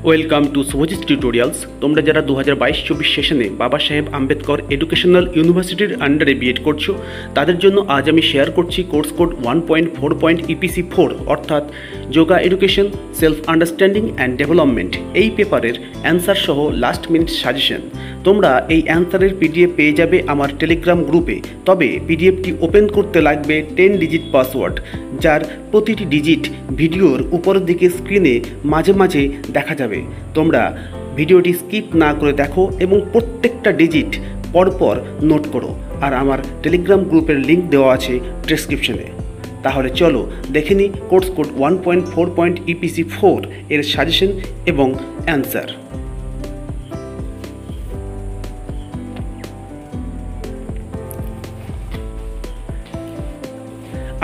Welcome to Subhajit tutorials. তোমরা যারা 2022-24 সেশনে বাবা সাহেব আম্বেদকর এডুকেশনাল ইউনিভার্সিটির আন্ডারে বিএড করছো, তাদের জন্য আজ আমি শেয়ার করছি কোর্স কোড 1.4 ইপিসি 4 অর্থাৎ yoga education, self understanding and development এই পেপারের অ্যান্সার সহ লাস্ট মিনিট সাজেশন। তোমরা এই অ্যান্সারের পিডিএফ পেয়ে যাবে আমার টেলিগ্রাম গ্রুপে। তবে পিডিএফটি ওপেন করতে লাগবে 10 ডিজিট পাসওয়ার্ড, যার প্রতিটি ডিজিট ভিডিওর উপরের দিকে স্ক্রিনে মাঝে মাঝে দেখা যাবে। তোমরা ভিডিওটি স্কিপ না করে দেখো এবং প্রত্যেকটা ডিজিট পরপর নোট করো। আর আমার টেলিগ্রাম গ্রুপের লিঙ্ক দেওয়া আছে ডেসক্রিপশনে। তাহলে চলো দেখে নিই কোর্স কোড 1.4 ইপিসি 4 এর সাজেশন এবং অ্যান্সার।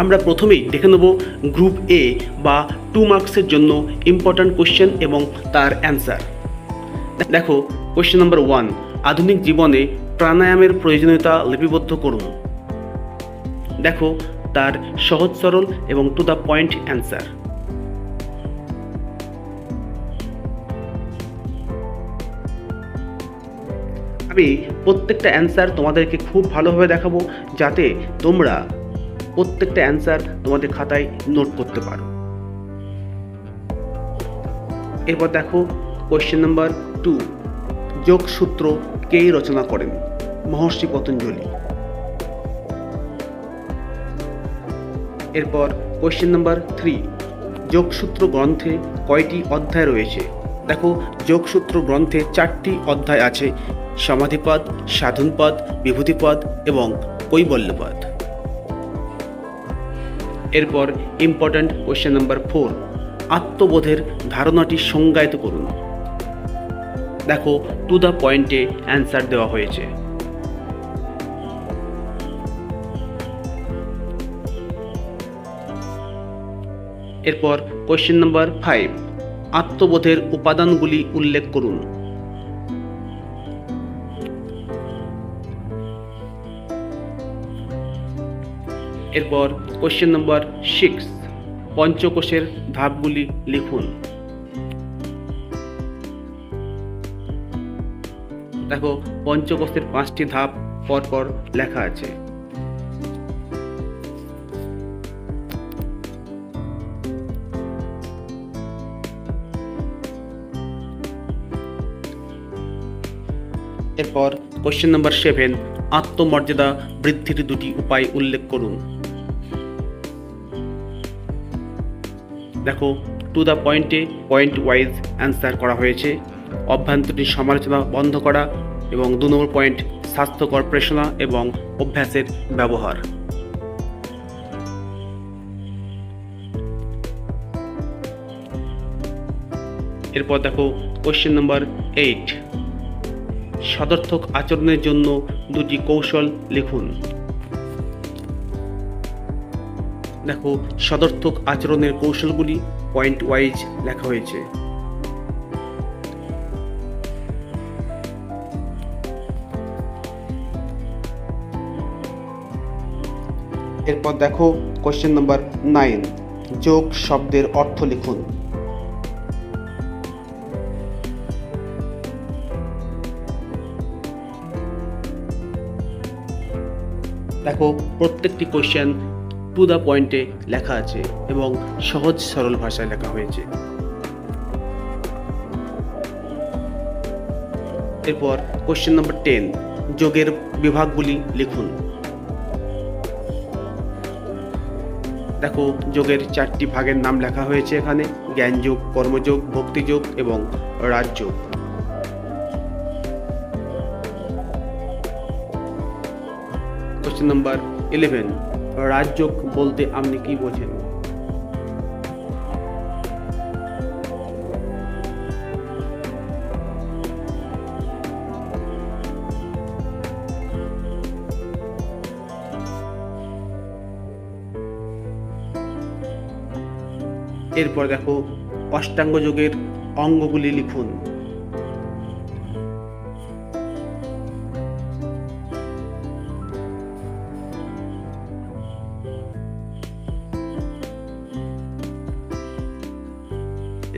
আমরা প্রথমেই দেখে নেব গ্রুপ এ বা 2 মার্কসের জন্য ইম্পর্ট্যান্ট কোশ্চেন এবং তার অ্যান্সার। দেখো কোশ্চেন নাম্বার 1, আধুনিক জীবনে প্রাণায়ামের প্রয়োজনীয়তা লিপিবদ্ধ করুন। দেখো তার সহজ সরল এবং টু দ্য পয়েন্ট অ্যান্সার। আমি প্রত্যেকটা অ্যান্সার তোমাদেরকে খুব ভালোভাবে দেখাবো, যাতে তোমরা প্রত্যেকটা অ্যান্সার তোমাদের খাতায় নোট করতে পারো। এরপর দেখো কোয়েশ্চেন নাম্বার 2, যোগসূত্র কে রচনা করেন? মহর্ষি পতঞ্জলি। এরপর কোয়েশ্চেন নাম্বার 3, যোগসূত্র গ্রন্থে কয়টি অধ্যায় রয়েছে? দেখো যোগসূত্র গ্রন্থে 4টি অধ্যায় আছে: সমাধিপদ, সাধনপদ, বিভূতিপদ এবং কৈবল্যপদ। এরপর ইম্পর্ট্যান্ট কোয়েশ্চেন নাম্বার 4, আত্মবোধের ধারণাটি সংজ্ঞায়িত করুন। দেখো টু দ্য পয়েন্টে অ্যান্সার দেওয়া হয়েছে। এরপর কোয়েশ্চেন নাম্বার 5, আত্মবোধের উপাদানগুলি উল্লেখ করুন। এরপর কোয়েশ্চেন নাম্বার 6, পঞ্চকোষের ধাপগুলি লিখুন। দেখো পঞ্চকোষের 5টি ধাপ পরপর লেখা আছে। এরপর কোয়েশ্চেন নাম্বার 7, আত্মমর্যাদা বৃদ্ধির 2টি উপায় উল্লেখ করুন। দেখো টু দ্য পয়েন্টে পয়েন্ট ওয়াইজ অ্যান্সার করা হয়েছে। অভ্যন্তরীণ সমালোচনা বন্ধ করা এবং 2 নম্বর পয়েন্ট, স্বাস্থ্যকর প্রেষণা এবং অভ্যাসের ব্যবহার। এরপর দেখো কোয়েশ্চেন নাম্বার 8, সদর্থক আচরণের জন্য 2টি কৌশল লিখুন। দেখো সদর্থক আচরণের কৌশলগুলি পয়েন্ট ওয়াইজ লেখা হয়েছে। এরপর দেখো কোয়েশ্চেন নাম্বার 9, যোগ শব্দের অর্থ লিখুন। দেখো প্রত্যেকটি কোয়েশ্চেন টু দ্য পয়েন্টে লেখা আছে এবং সহজ সরল ভাষায় লেখা হয়েছে। এরপর কোয়েশ্চেন নাম্বার 10, যোগের বিভাগগুলি লিখুন। দেখো যোগের 4টি ভাগের নাম লেখা হয়েছে এখানে: জ্ঞানযোগ, কর্মযোগ, ভক্তিযোগ এবং রাজযোগ। কোয়েশ্চেন নাম্বার 11, রাজযোগ বলতে আপনি কি বোঝেন? এরপর দেখো অষ্টাঙ্গ যোগের অঙ্গগুলি লিখুন।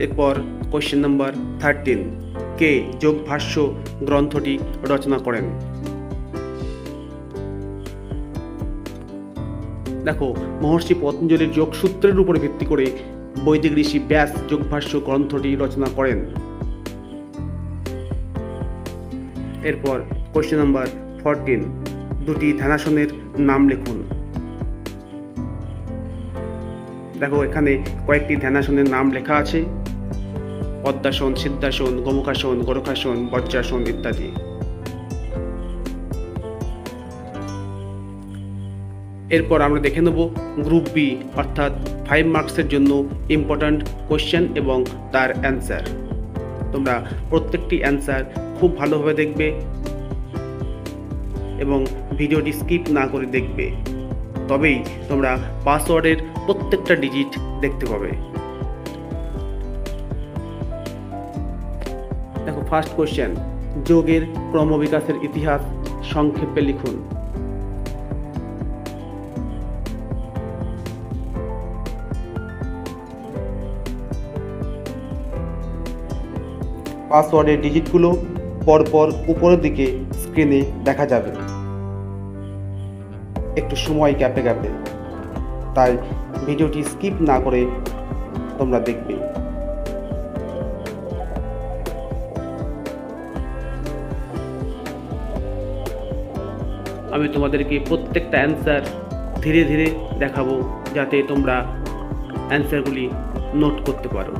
এরপর কোয়েশ্চেন নাম্বার 13, কে যোগভাষ্য গ্রন্থটি রচনা করেন? দেখো, মহর্ষি পতঞ্জলির যোগসূত্রের উপর ভিত্তি করে বৈদিক ঋষি ব্যাস যোগভাষ্য গ্রন্থটি রচনা করেন। এরপর কোয়েশ্চেন নাম্বার 14, দুটি ধ্যানাসনের নাম লিখুন। দেখো, এখানে কয়েকটি ধ্যানাসনের নাম লেখা আছে: পদ্মাসন, সিদ্ধাসন, গোমুখাসন, গোরখাসন, বজ্রাসন ইত্যাদি। এরপর আমরা দেখে নেব গ্রুপ বি অর্থাৎ 5 মার্কসের জন্য ইম্পর্ট্যান্ট কোয়েশ্চেন এবং তার অ্যান্সার। তোমরা প্রত্যেকটি অ্যান্সার খুব ভালোভাবে দেখবে এবং ভিডিওটি স্কিপ না করে দেখবে, তবেই তোমরা পাসওয়ার্ডের প্রত্যেকটা ডিজিট দেখতে পাবে। দেখো, ফার্স্ট কোয়েশ্চেন, যোগের ক্রমবিকাশের ইতিহাস সংক্ষেপে লিখুন। পাসওয়ার্ডের ডিজিটগুলো পরপর উপরের দিকে স্ক্রিনে দেখা যাবে, একটু সময় গ্যাপে গ্যাপে, তাই ভিডিওটি স্কিপ না করে তোমরা দেখবে। আমি তোমাদেরকে প্রত্যেকটা অ্যান্সার ধীরে ধীরে দেখাবো, যাতে তোমরা অ্যান্সারগুলি নোট করতে পারো।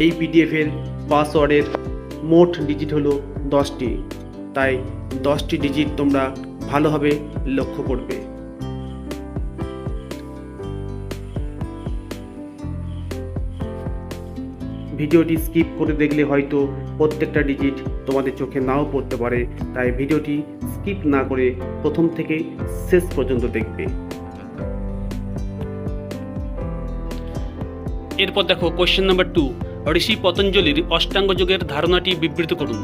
এই পিডিএফের পাসওয়ার্ডের মোট ডিজিট হলো 10টি, তাই 10টি ডিজিট তোমরা ভালোভাবে লক্ষ্য করবে। ভিডিওটি স্কিপ করে দেখলে হয়তো প্রত্যেকটা ডিজিট তোমাদের চোখে নাও পড়তে পারে, তাই ভিডিওটি স্কিপ না করে প্রথম থেকে শেষ পর্যন্ত দেখবে। এরপর দেখো কোয়েশ্চেন নাম্বার 2, ঋষি পতঞ্জলির অষ্টাঙ্গ যোগের ধারণাটি বিবৃত করুন।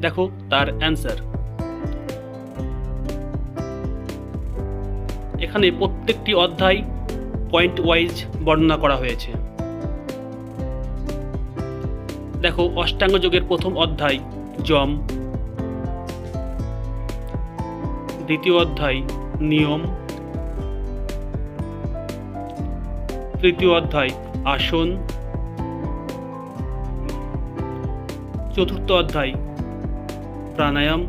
দেখো তার অ্যান্সার। এখানে প্রত্যেকটি অধ্যায় পয়েন্ট ওয়াইজ বর্ণনা করা হয়েছে। দেখো, অষ্টাঙ্গ যোগের প্রথম অধ্যায় যম, দ্বিতীয় অধ্যায় নিয়ম, তৃতীয় অধ্যায় আসন, চতুর্থ অধ্যায় প্রাণায়াম,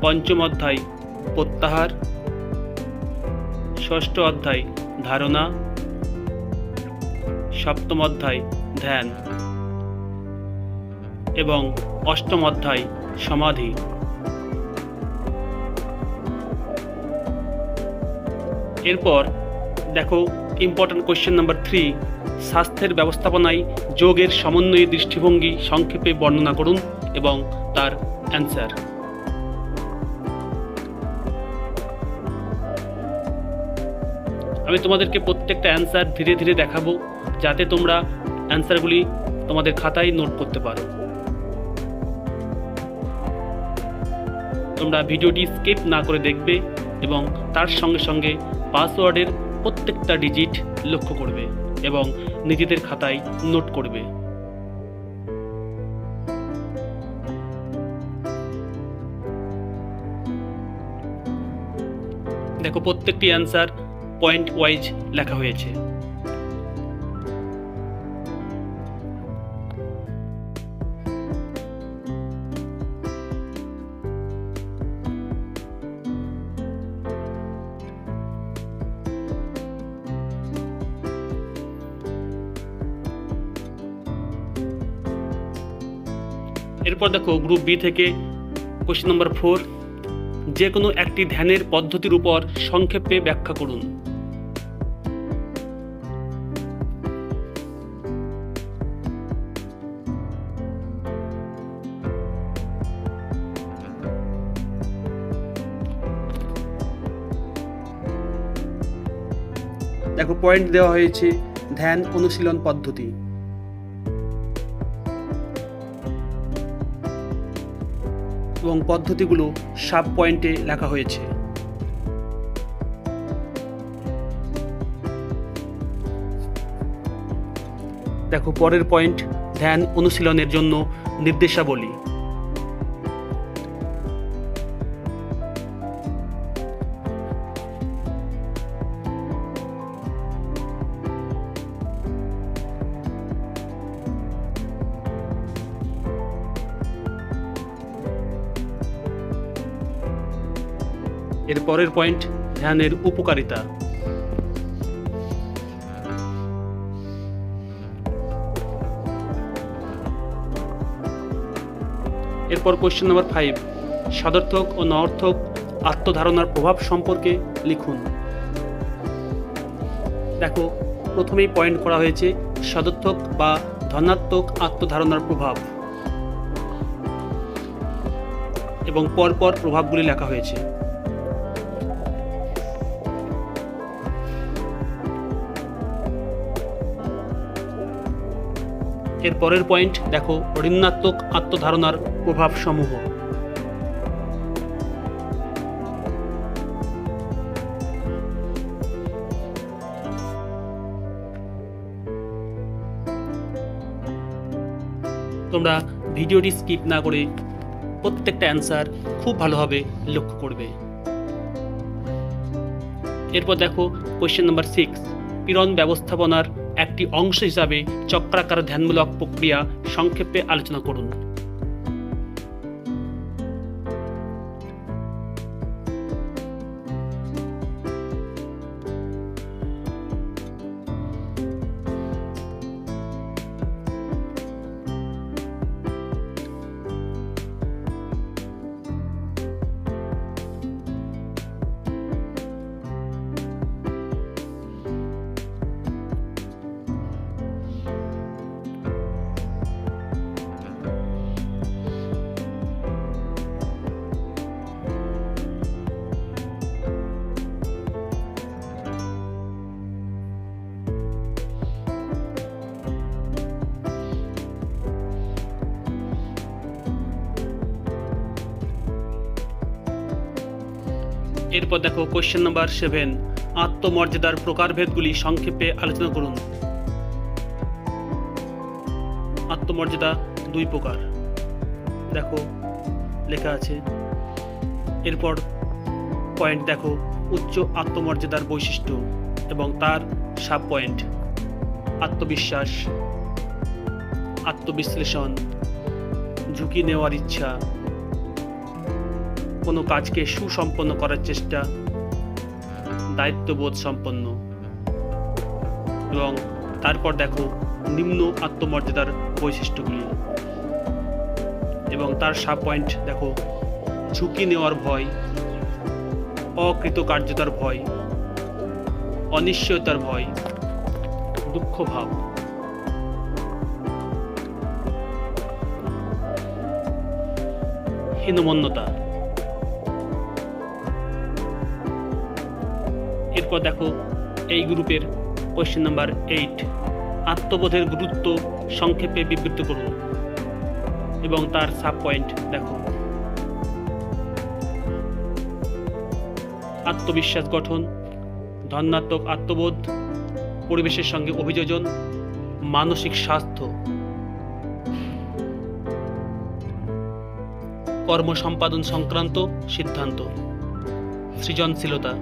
পঞ্চম অধ্যায় প্রত্যাহার, ষষ্ঠ অধ্যায় ধারণা, সপ্তম অধ্যায় ধ্যান এবং অষ্টম অধ্যায় সমাধি। এরপর দেখো ইম্পর্টেন্ট কোয়েশ্চেন নাম্বার 3, স্বাস্থ্যের ব্যবস্থাপনায় যোগের সমন্বয়ী দৃষ্টিভঙ্গি সংক্ষেপে বর্ণনা করুন এবং তার অ্যান্সার। আমি তোমাদেরকে প্রত্যেকটা অ্যান্সার ধীরে ধীরে দেখাবো, যাতে তোমরা অ্যান্সারগুলি তোমাদের খাতায় নোট করতে পারো। তোমরা ভিডিওটি স্কিপ না করে দেখবে এবং তার সঙ্গে সঙ্গে পাসওয়ার্ডের প্রত্যেকটা ডিজিট লক্ষ্য করবে এবং নিজেদের খাতায় নোট করবে। দেখো, প্রত্যেকটি অ্যান্সার পয়েন্ট ওয়াইজ লেখা হয়েছে। এরপর দেখো গ্রুপ বি থেকে কোশ্চেন নাম্বার 4, যে কোনো একটি ধ্যানের পদ্ধতির উপর সংক্ষেপে ব্যাখ্যা করুন। দেখো পয়েন্ট দেওয়া হয়েছে ধ্যান অনুশীলন পদ্ধতি। এবং পদ্ধতিগুলো সাব পয়েন্টে লেখা হয়েছে। দেখো পরের পয়েন্ট ধ্যান অনুশীলনের জন্য নির্দেশাবলী। এর পরের পয়েন্ট ধ্যানের উপকারিতা। এরপর কোশ্চেন নাম্বার 5, সদর্থক ও নঅর্থক আত্মধারণার প্রভাব সম্পর্কে লিখুন। দেখো প্রথমেই পয়েন্ট করা হয়েছে সদর্থক বা ধনাত্মক আত্মধারণার প্রভাব এবং পরপর প্রভাবগুলি লেখা হয়েছে। এর পরের পয়েন্ট দেখো ঋণাত্মক আত্মধারণার প্রভাব সমূহ। তোমরা ভিডিওটি স্কিপ না করে প্রত্যেকটা অ্যান্সার খুব ভালোভাবে লক্ষ্য করবে। এরপর দেখো কোশ্চেন নাম্বার 6, পীড়ন ব্যবস্থাপনার একটি অংশ হিসাবে চক্রাকার ধ্যানমূলক প্রক্রিয়া সংক্ষেপে আলোচনা করুন। এরপর দেখো কোশ্চেন নাম্বার 7, আত্মমর্যাদার প্রকারভেদগুলি সংক্ষেপে আলোচনা করুন। আত্মমর্যাদা 2 প্রকার দেখো লেখা আছে। এরপর পয়েন্ট দেখো উচ্চ আত্মমর্যাদার বৈশিষ্ট্য এবং তার সাব পয়েন্ট আত্মবিশ্বাস, আত্মবিশ্লেষণ, ঝুঁকি নেওয়ার ইচ্ছা, কোনো কাজকে সুসম্পন্ন করার চেষ্টা, দায়িত্ববোধ সম্পন্ন। এবং তারপর দেখো নিম্ন আত্মমর্যাদার বৈশিষ্ট্যগুলি এবং তার সাব পয়েন্ট দেখো ঝুঁকি নেওয়ার ভয়, অকৃতকার্যতার ভয়, অনিশ্চয়তার ভয়, দুঃখভাব। হীনমন্যতা। এরপর দেখো এই গ্রুপের কোশ্চেন নাম্বার 8, আত্মবোধের গুরুত্ব সংক্ষেপে বিবৃত করুন এবং তার সাব পয়েন্ট দেখো আত্মবিশ্বাস গঠন, ধনাত্মক আত্মবোধ, পরিবেশের সঙ্গে অভিযোজন, মানসিক স্বাস্থ্য, কর্ম সম্পাদন সংক্রান্ত সিদ্ধান্ত, সৃজনশীলতা,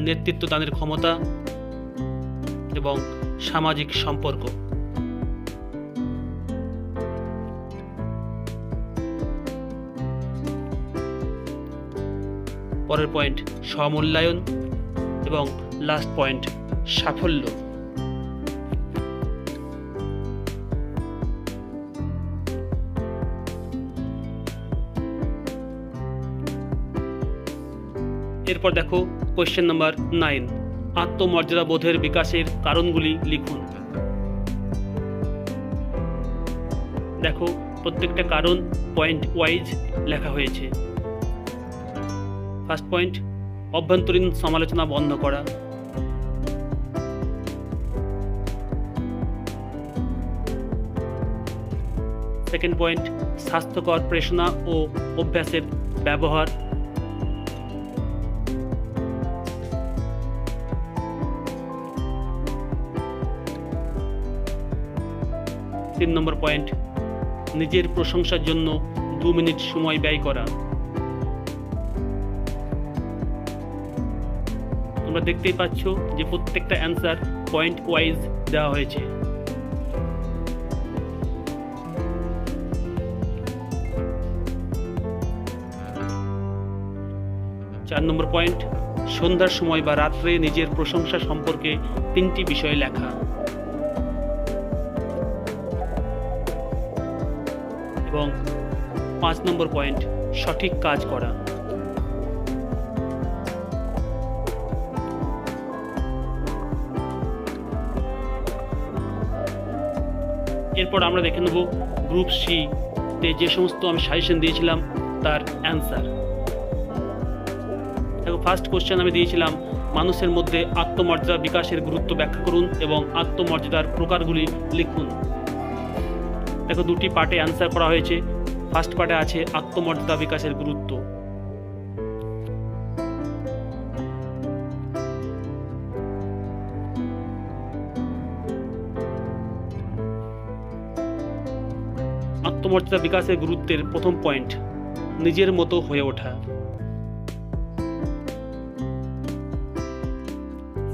নেতৃত্ব দানের ক্ষমতা এবং সামাজিক সম্পর্ক। পরের পয়েন্ট স্বমূল্যায়ন এবং লাস্ট পয়েন্ট সাফল্য। এরপর দেখো কোয়েশ্চেন নাম্বার 9, আত্মমর্যাদা বোধের বিকাশের কারণগুলি লিখুন। দেখো প্রত্যেকটা কারণ পয়েন্ট ওয়াইজ লেখা হয়েছে। ফার্স্ট পয়েন্ট, অভ্যন্তরীণ সমালোচনা বন্ধ করা। সেকেন্ড পয়েন্ট, স্বাস্থ্যকর প্রেরণা ও অভ্যাসের ব্যবহার। তিন নম্বর পয়েন্ট, নিজের প্রশংসার জন্য 2 মিনিট সময় ব্যয় করা। তোমরা দেখতেই পাচ্ছ যে প্রত্যেকটা অ্যান্সার পয়েন্ট ওয়াইজ দেওয়া হয়েছে। 4 নম্বর পয়েন্ট, সন্ধ্যার সময় বা রাত্রে নিজের প্রশংসা সম্পর্কে 3টি বিষয় লেখা। এবং 5 নম্বর পয়েন্ট, সঠিক কাজ করা। এরপর আমরা দেখে নেব গ্রুপ সি তে যে সমস্ত আমি সাজেশন দিয়েছিলাম তার অ্যান্সার। দেখো ফার্স্ট কোশ্চেন আমি দিয়েছিলাম, মানুষের মধ্যে আত্মমর্যাদা বিকাশের গুরুত্ব ব্যাখ্যা করুন এবং আত্মমর্যাদার প্রকারগুলি লিখুন। দেখো 2টি পার্টে অ্যান্সার করা হয়েছে। ফার্স্ট পার্টে আছে আত্মমর্যাদা বিকাশের গুরুত্ব। আত্মমর্যাদা বিকাশের গুরুত্বের প্রথম পয়েন্ট, নিজের মতো হয়ে ওঠা।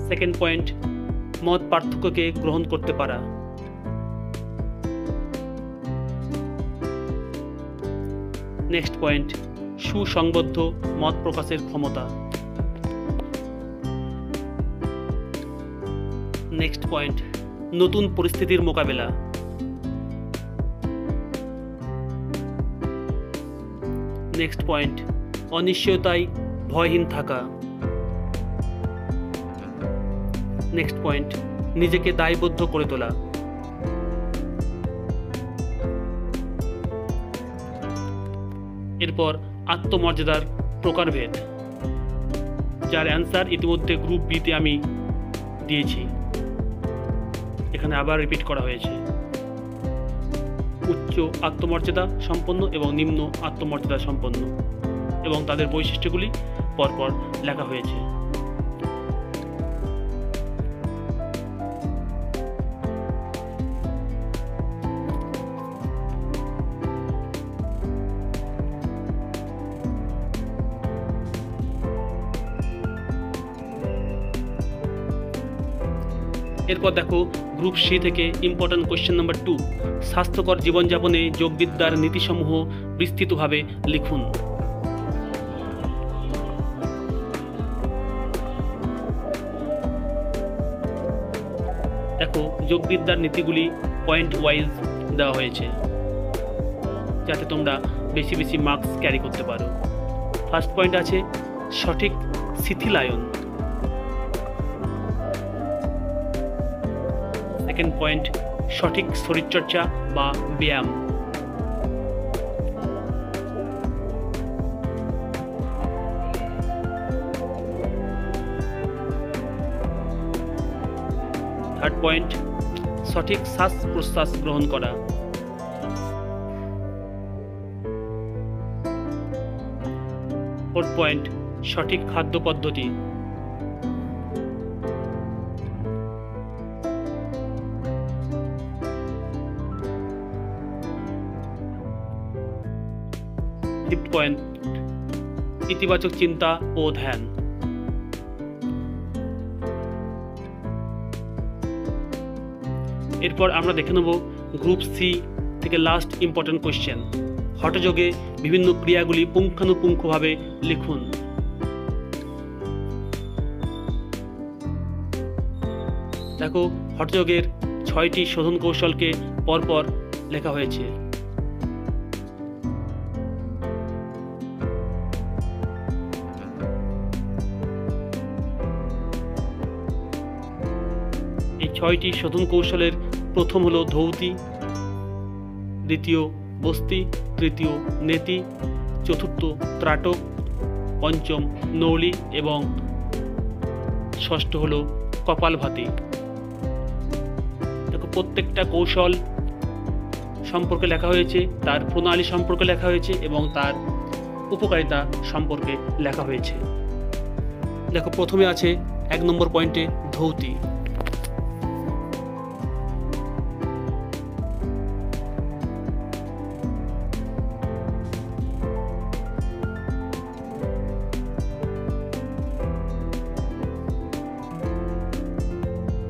সেকেন্ড পয়েন্ট, মত পার্থক্যকে গ্রহণ করতে পারা। নেক্সট পয়েন্ট, সুসংবদ্ধ মত প্রকাশের ক্ষমতা। নেক্সট পয়েন্ট, নতুন পরিস্থিতির মোকাবেলা। নেক্সট পয়েন্ট, অনিশ্চয়তায় ভয়হীন থাকা। নেক্সট পয়েন্ট, নিজেকে দায়বদ্ধ করে তোলা। এরপর আত্মমর্যাদার প্রকারভেদ, যার অ্যান্সার ইতিমধ্যে গ্রুপ বিতে আমি দিয়েছি, এখানে আবার রিপিট করা হয়েছে। উচ্চ আত্মমর্যাদা সম্পন্ন এবং নিম্ন আত্মমর্যাদা সম্পন্ন, এবং তাদের বৈশিষ্ট্যগুলি পরপর লেখা হয়েছে। এরপর দেখো গ্রুপ সি থেকে ইম্পর্টেন্ট কোয়েশ্চেন নাম্বার 2, স্বাস্থ্যকর জীবনযাপনে যোগবিদ্যার নীতিসমূহ বিস্তৃতভাবে লিখুন। দেখো যোগবিদ্যার নীতিগুলি পয়েন্ট ওয়াইজ দেওয়া হয়েছে, যাতে তোমরা বেশি বেশি মার্কস ক্যারি করতে পারো। ফার্স্ট পয়েন্ট আছে সঠিক শিথিলায়ন। সেকেন্ড পয়েন্ট, সঠিক শরীরচর্চা বা ব্যায়াম। থার্ড পয়েন্ট, সঠিক শ্বাস প্রশ্বাস গ্রহণ করা। ফোর্থ পয়েন্ট, সঠিক খাদ্য পদ্ধতি। ফিফথ পয়েন্ট, ইতিবাচক চিন্তা ও ধ্যান। এরপর আমরা দেখে নেব গ্রুপ সি থেকে লাস্ট ইম্পর্টেন্ট কোয়েশ্চেন, হঠযোগে বিভিন্ন ক্রিয়াগুলি পুঙ্খানুপুঙ্খভাবে লিখুন। দেখো হঠযোগের 6টি শোধন কৌশলকে পরপর লেখা হয়েছে। ছয়টি শোধন কৌশলের প্রথম হলো ধৌতি, দ্বিতীয় বস্তি, তৃতীয় নেতি, চতুর্থ ত্রাটক, পঞ্চম নৌলি এবং ষষ্ঠ হলো কপালভাতি। দেখো প্রত্যেকটা কৌশল সম্পর্কে লেখা হয়েছে, তার প্রণালী সম্পর্কে লেখা হয়েছে এবং তার উপকারিতা সম্পর্কে লেখা হয়েছে। দেখো প্রথমে আছে 1 নম্বর পয়েন্টে ধৌতি।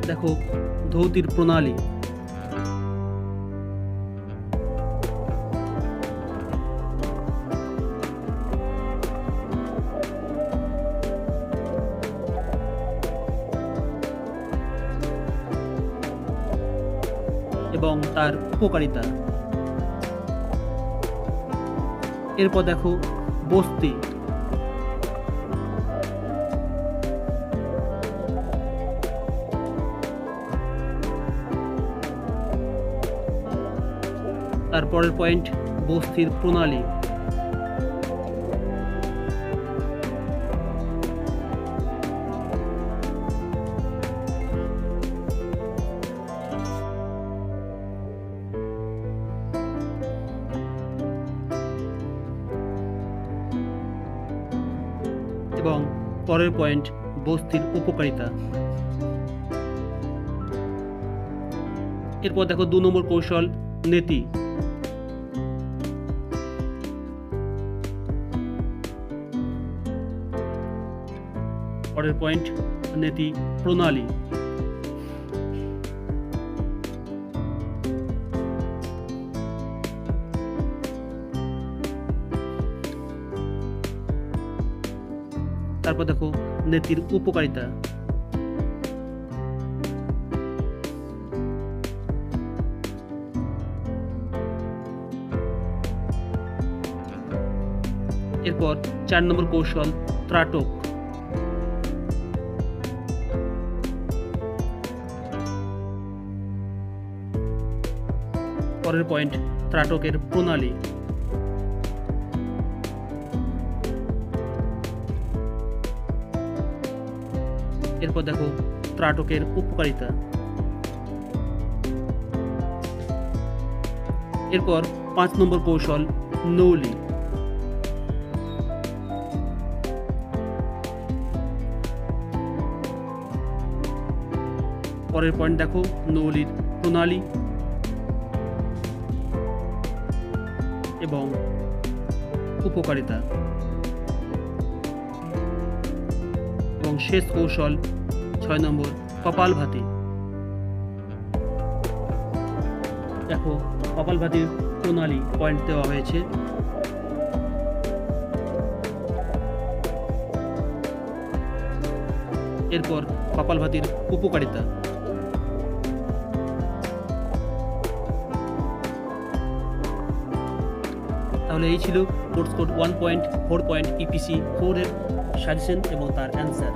দেখো ধৌতির প্রণালী। এবং তার উপকারিতা। এরপর দেখো বস্তি। তারপরের পয়েন্ট বস্তির প্রণালী। এবং পরের পয়েন্ট বস্তির উপকারিতা। এরপর দেখো 2 নম্বর কৌশল নেতি। পরের পয়েন্ট নেতি প্রণালী। তারপর দেখো নেতির উপকারিতা। এরপর 4 নম্বর কৌশল ত্রাটক। পরের পয়েন্ট ত্রাটকের প্রণালী। এরপর দেখো ত্রাটকের উপকারিতা। এরপর 5 নম্বর কৌশল নৌলি। পরের পয়েন্ট দেখো নৌলির প্রণালী এবং উপকারিতা। এবং শেষ কৌশল 6 নম্বর কপালভাতি। দেখো কপালভাতির প্রণালী পয়েন্ট দেওয়া হয়েছে। এরপর কপালভাতির উপকারিতা। তাহলে এই ছিল কোর্স কোড 1.4 EPC 4 এর সাজেশন এবং তার অ্যান্সার।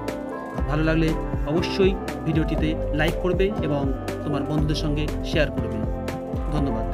ভালো লাগলে অবশ্যই ভিডিওটিতে লাইক করবে এবং তোমার বন্ধুদের সঙ্গে শেয়ার করবে। ধন্যবাদ।